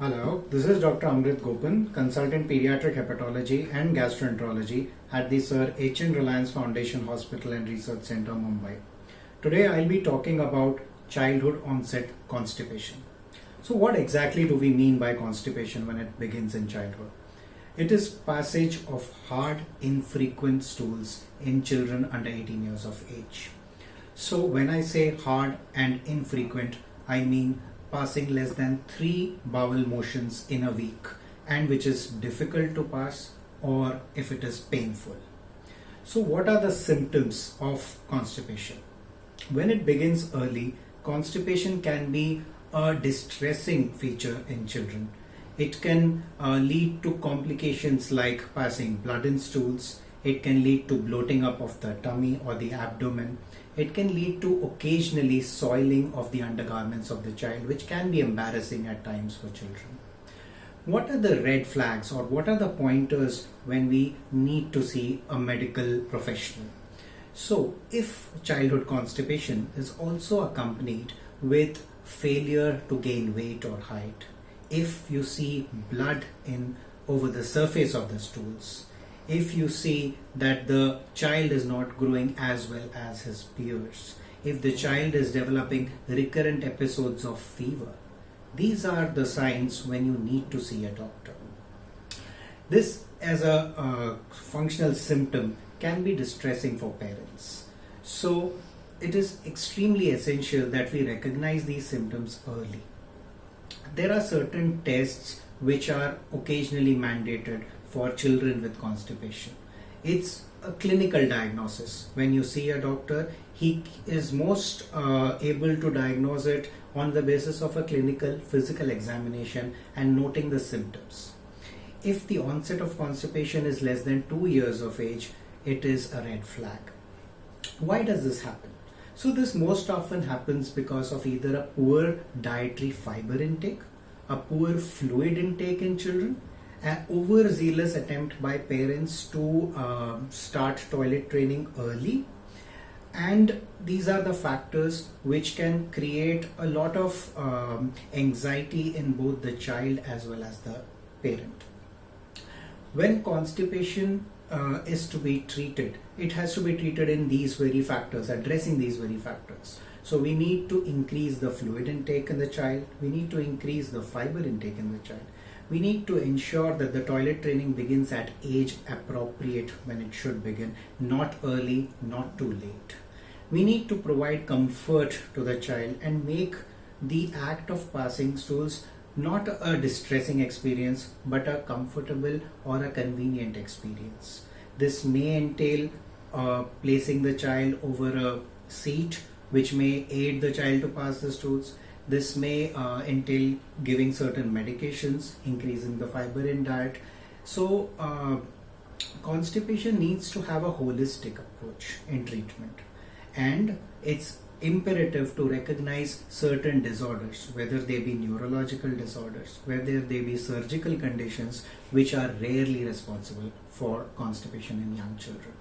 Hello, this is Dr. Amrit Gopan, Consultant Pediatric Hepatology and Gastroenterology at the Sir H.N. Reliance Foundation Hospital and Research Center, Mumbai. Today I'll be talking about childhood onset constipation. So what exactly do we mean by constipation when it begins in childhood? It is passage of hard, infrequent stools in children under 18 years of age. So when I say hard and infrequent, I mean passing less than 3 bowel motions in a week, and which is difficult to pass or if it is painful. So what are the symptoms of constipation? When it begins early, constipation can be a distressing feature in children. It can lead to complications like passing blood in stools. It can lead to bloating up of the tummy or the abdomen. It can lead to occasionally soiling of the undergarments of the child, which can be embarrassing at times for children. What are the red flags or what are the pointers when we need to see a medical professional? So, if childhood constipation is also accompanied with failure to gain weight or height, if you see blood over the surface of the stools, if you see that the child is not growing as well as his peers, if the child is developing recurrent episodes of fever, these are the signs when you need to see a doctor. This as a functional symptom can be distressing for parents. So it is extremely essential that we recognize these symptoms early. There are certain tests which are occasionally mandated for children with constipation. It's a clinical diagnosis. When you see a doctor, he is most able to diagnose it on the basis of a clinical physical examination and noting the symptoms. If the onset of constipation is less than 2 years of age, it is a red flag. Why does this happen? So this most often happens because of either a poor dietary fiber intake, a poor fluid intake in children, an overzealous attempt by parents to start toilet training early, and these are the factors which can create a lot of anxiety in both the child as well as the parent. When constipation is to be treated, it has to be treated in these very factors, addressing these very factors. So we need to increase the fluid intake in the child, we need to increase the fiber intake in the child. We need to ensure that the toilet training begins at age appropriate when it should begin, not early, not too late. We need to provide comfort to the child and make the act of passing stools not a distressing experience, but a comfortable or a convenient experience. This may entail placing the child over a seat, which may aid the child to pass the stools. This may entail giving certain medications, increasing the fiber in diet. So constipation needs to have a holistic approach in treatment, and it's imperative to recognize certain disorders, whether they be neurological disorders, whether they be surgical conditions, which are rarely responsible for constipation in young children.